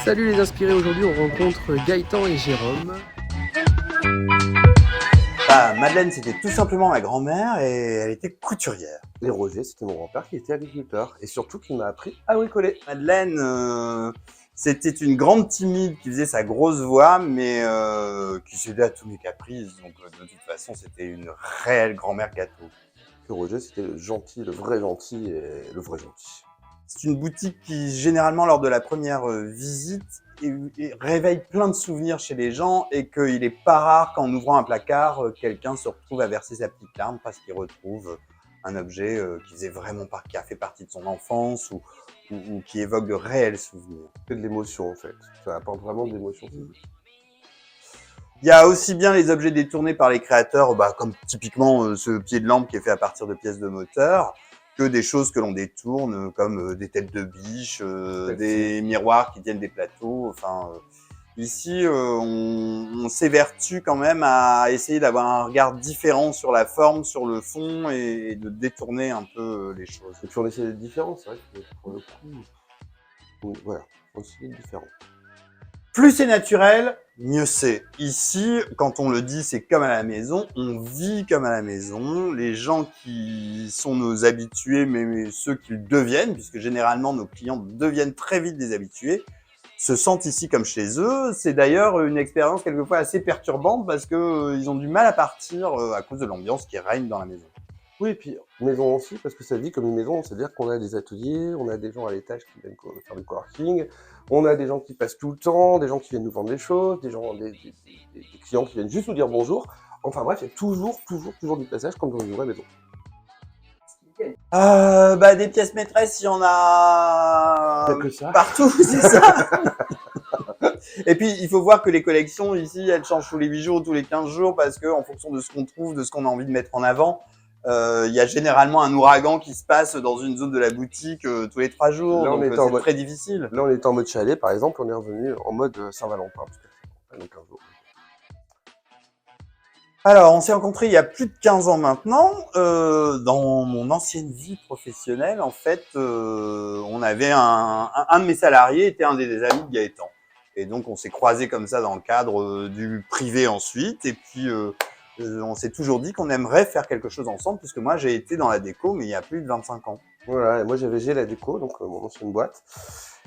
Salut les inspirés, aujourd'hui on rencontre Gaëtan et Jérôme. Madeleine, c'était tout simplement ma grand-mère et elle était couturière. Et Roger, c'était mon grand-père qui était agriculteur et surtout qui m'a appris à bricoler. Madeleine, c'était une grande timide qui faisait sa grosse voix, mais qui cédait à tous mes caprices. Donc de toute façon, c'était une réelle grand-mère gâteau. Que Roger, c'était le gentil, le vrai gentil et le vrai gentil. C'est une boutique qui, généralement, lors de la première visite, réveille plein de souvenirs chez les gens et qu'il n'est pas rare qu'en ouvrant un placard, quelqu'un se retrouve à verser sa petite larme parce qu'il retrouve un objet qui a fait partie de son enfance ou qui évoque de réels souvenirs. Que de l'émotion en fait. Ça apporte vraiment de l'émotion. Il y a aussi bien les objets détournés par les créateurs, comme typiquement ce pied de lampe qui est fait à partir de pièces de moteur, que des choses que l'on détourne, comme des têtes de biche, des miroirs qui tiennent des plateaux. Ici, on s'évertue quand même à essayer d'avoir un regard différent sur la forme, sur le fond, et de détourner un peu les choses. Et puis on essaie d'être différent, c'est vrai que pour le coup, voilà, on essaie d'être différent. Plus c'est naturel, mieux c'est. Ici, quand on le dit, c'est comme à la maison, on vit comme à la maison. Les gens qui sont nos habitués, mais ceux qu'ils deviennent, puisque généralement nos clients deviennent très vite des habitués, se sentent ici comme chez eux. C'est d'ailleurs une expérience quelquefois assez perturbante parce que ils ont du mal à partir à cause de l'ambiance qui règne dans la maison. Oui, et puis maison aussi, parce que ça vit comme une maison, c'est-à-dire qu'on a des ateliers, on a des gens à l'étage qui viennent faire du coworking, on a des gens qui passent tout le temps, des gens qui viennent nous vendre des choses, des clients qui viennent juste nous dire bonjour. Enfin bref, il y a toujours du passage comme dans une vraie maison. Des pièces maîtresses, il y en a que ça. Partout, c'est ça. Et puis, il faut voir que les collections ici, elles changent tous les 8 jours, tous les 15 jours, parce que en fonction de ce qu'on trouve, de ce qu'on a envie de mettre en avant, il y a généralement un ouragan qui se passe dans une zone de la boutique tous les 3 jours, Là, donc c'est très difficile. Là, on est en mode chalet, par exemple, on est revenu en mode Saint-Valentin, tout à fait. Alors, on s'est rencontrés il y a plus de 15 ans maintenant. Dans mon ancienne vie professionnelle, en fait, on avait un de mes salariés était un des amis de Gaëtan. Et donc, on s'est croisés comme ça dans le cadre du privé ensuite. Et puis, on s'est toujours dit qu'on aimerait faire quelque chose ensemble, puisque moi, j'ai été dans la déco, mais il y a plus de 25 ans. Voilà, et moi j'avais la déco, donc mon ancienne boîte,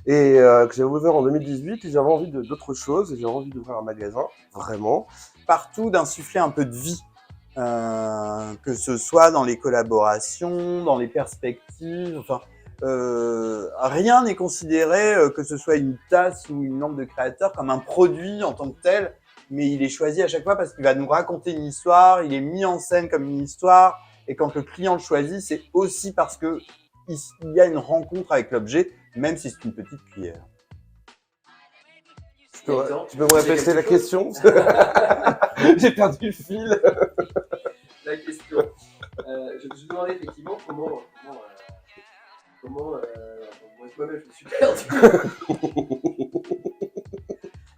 et que j'avais ouvert en 2018, et j'avais envie d'autre chose, et j'avais envie d'ouvrir un magasin, vraiment. Partout d'insuffler un peu de vie, que ce soit dans les collaborations, dans les perspectives, rien n'est considéré, que ce soit une tasse ou une lampe de créateur, comme un produit en tant que tel, mais il est choisi à chaque fois parce qu'il va nous raconter une histoire, il est mis en scène comme une histoire, et quand le client le choisit, c'est aussi parce que il y a une rencontre avec l'objet, même si c'est une petite cuillère. Tu peux me répéter la question? J'ai perdu le fil. La question. Je me demandais effectivement comment moi-même je me suis perdu.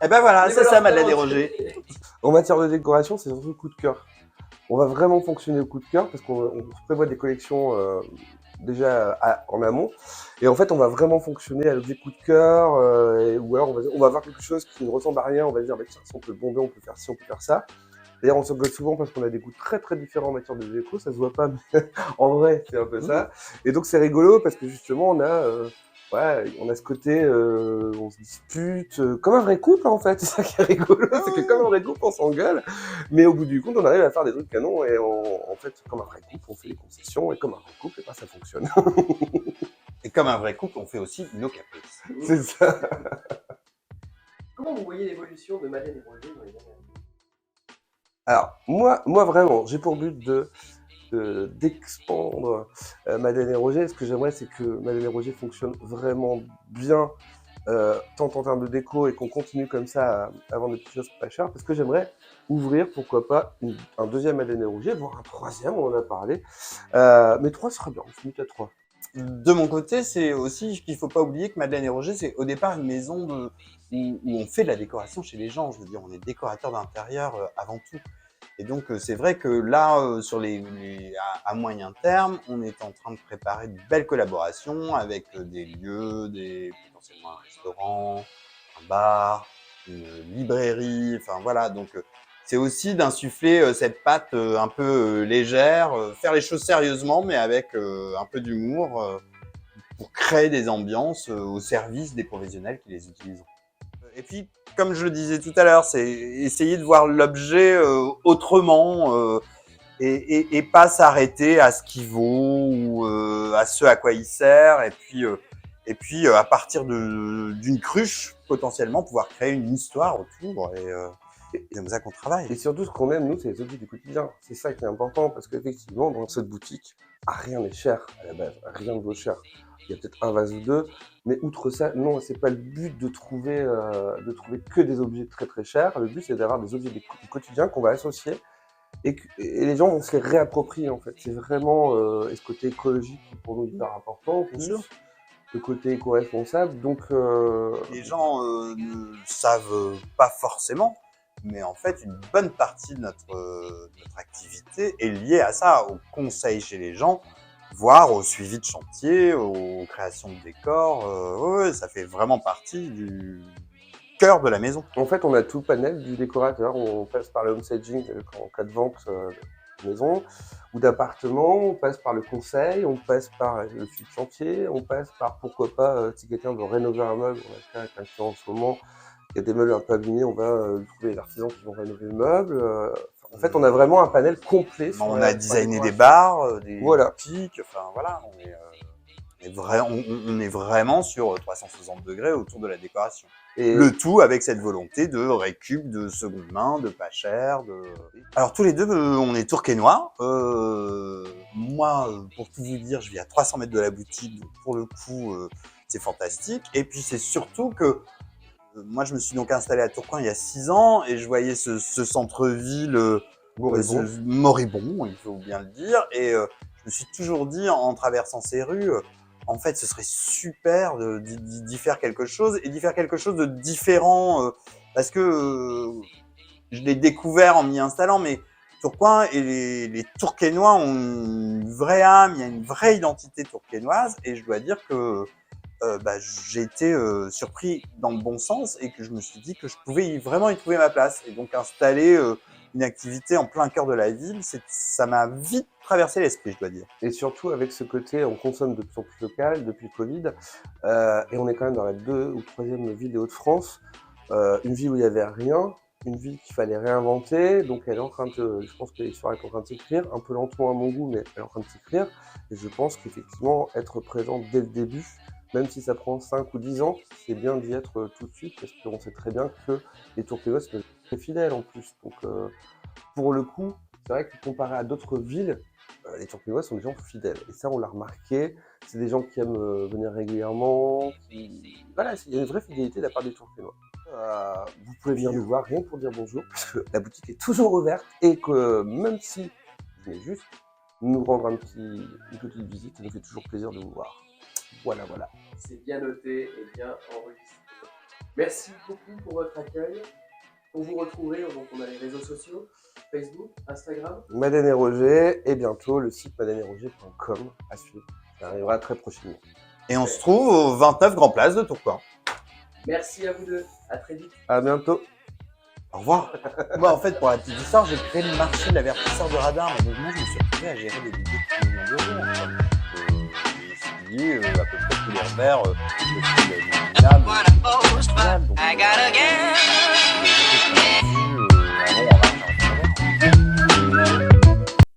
Eh ben voilà, c'est ça Madeleine et Roger. En matière de décoration, c'est surtout le coup de cœur. On va vraiment fonctionner au coup de cœur parce qu'on prévoit des collections déjà en amont. Et en fait, on va vraiment fonctionner à l'objet coup de cœur. Ou alors, on va voir quelque chose qui ne ressemble à rien. On va dire, tiens, si on peut le bomber, on peut faire ci, on peut faire ça. D'ailleurs, on s'engueule souvent parce qu'on a des goûts très très différents en matière de déco. Ça se voit pas, mais en vrai, c'est un peu ça. Et donc, c'est rigolo parce que justement, on a ce côté, on se dispute, comme un vrai couple en fait, c'est ça qui est rigolo, c'est que comme un vrai couple on s'engueule, mais au bout du compte on arrive à faire des trucs canons et en fait comme un vrai couple on fait des concessions et comme un vrai couple ça fonctionne. Et comme un vrai couple on fait aussi nos caprices. C'est ça. Comment vous voyez l'évolution de Madeleine et Roger dans les dernières années? Alors moi vraiment j'ai pour but d'expandre Madeleine et Roger. Ce que j'aimerais c'est que Madeleine et Roger fonctionnent vraiment bien, tant en termes de déco et qu'on continue comme ça à vendre des petites choses pas chères, parce que j'aimerais ouvrir, pourquoi pas, un deuxième Madeleine et Roger, voire un troisième, on en a parlé, mais 3 serait bien, on finit qu'à 3. De mon côté, c'est aussi qu'il faut pas oublier que Madeleine et Roger, c'est au départ une maison où on fait de la décoration chez les gens. Je veux dire, on est décorateur d'intérieur avant tout. Et donc, c'est vrai que là, sur à moyen terme, on est en train de préparer de belles collaborations avec des lieux, potentiellement un restaurant, un bar, une librairie, enfin voilà. Donc c'est aussi d'insuffler cette patte un peu légère, faire les choses sérieusement, mais avec un peu d'humour pour créer des ambiances au service des professionnels qui les utilisent. Et puis, comme je le disais tout à l'heure, c'est essayer de voir l'objet autrement et pas s'arrêter à ce qu'il vaut ou à ce à quoi il sert. Et puis à partir d'une cruche, potentiellement, pouvoir créer une histoire autour. Et c'est comme ça qu'on travaille. Et surtout, ce qu'on aime, nous, c'est les objets du quotidien. C'est ça qui est important, parce qu'effectivement, dans cette boutique, rien n'est cher à la base. Rien ne vaut cher. Il y a peut-être un vase ou deux, mais outre ça, non, c'est pas le but de trouver que des objets très très chers. Le but, c'est d'avoir des objets du quotidien qu'on va associer et les gens vont se les réapproprier, en fait. C'est vraiment et ce côté écologique qui est pour nous hyper important, Bien sûr. le côté éco-responsable. Donc, Les gens ne savent pas forcément, mais en fait, une bonne partie de notre activité est liée à ça, au conseil chez les gens, voire au suivi de chantier, aux créations de décors. Ouais, ça fait vraiment partie du cœur de la maison. en fait, on a tout le panel du décorateur. On passe par le home staging en cas de vente de maison ou d'appartement, on passe par le conseil, on passe par le suivi de chantier, on passe par, pourquoi pas, si quelqu'un veut rénover un meuble, on a fait avec un client en ce moment, il y a des meubles un peu abîmés, on va lui trouver les artisans qui vont rénover le meuble. En fait, on a vraiment un panel complet. On a designé des bars, des Voilà. boutiques, enfin voilà, on est vraiment sur 360 degrés autour de la décoration. Et Le tout avec cette volonté de récup, de seconde main, de pas cher. Alors tous les deux, on est tourquenois. Moi, pour tout vous dire, je vis à 300 mètres de la boutique, donc pour le coup, c'est fantastique. Et puis c'est surtout que moi, je me suis donc installé à Tourcoing il y a 6 ans et je voyais ce centre-ville moribond, il faut bien le dire. Et je me suis toujours dit, en traversant ces rues, en fait, ce serait super d'y faire quelque chose et d'y faire quelque chose de différent parce que je l'ai découvert en m'y installant, mais Tourcoing et les Tourquenois ont une vraie âme, il y a une vraie identité tourquenoise et je dois dire que j'ai été surpris dans le bon sens et que je me suis dit que je pouvais vraiment y trouver ma place. Et donc installer une activité en plein cœur de la ville, ça m'a vite traversé l'esprit, je dois dire. Et surtout avec ce côté, on consomme de plus en plus local depuis le Covid, et on est quand même dans la 2e ou 3e ville des Hauts-de-France, une ville où il n'y avait rien, une ville qu'il fallait réinventer, donc elle est en train de, je pense que l'histoire est en train de s'écrire, un peu lentement à mon goût, mais elle est en train de s'écrire, et je pense qu'effectivement, être présent dès le début, même si ça prend 5 ou 10 ans, c'est bien d'y être tout de suite, parce qu'on sait très bien que les Tourquenois sont très fidèles en plus, donc pour le coup, c'est vrai que comparé à d'autres villes, les Tourquenois sont des gens fidèles. Et ça, on l'a remarqué. C'est des gens qui aiment venir régulièrement. Voilà, il y a une vraie fidélité de la part des Tourquenois. Vous pouvez venir nous voir rien que pour dire bonjour, parce que la boutique est toujours ouverte et que même si vous venez juste nous rendre une petite visite, ça nous fait toujours plaisir de vous voir. Voilà, voilà. C'est bien noté et bien enregistré. Merci beaucoup pour votre accueil. Pour vous retrouver, donc on a les réseaux sociaux, Facebook, Instagram. Madeleine et Roger, et bientôt le site madeleine-et-roger.com à suivre. Ça arrivera très prochainement. Et on se trouve au 29 Grand Place de Tourcoing. Merci à vous deux. À très vite. À bientôt. Au revoir. Moi, en fait, pour la petite histoire, j'ai créé le marché de l'avertisseur de radar. Mais donc, moi, je me suis retrouvé à gérer des budgets de millions d'euros. En fait. J'ai étudié à peu près tous les revers, le minable.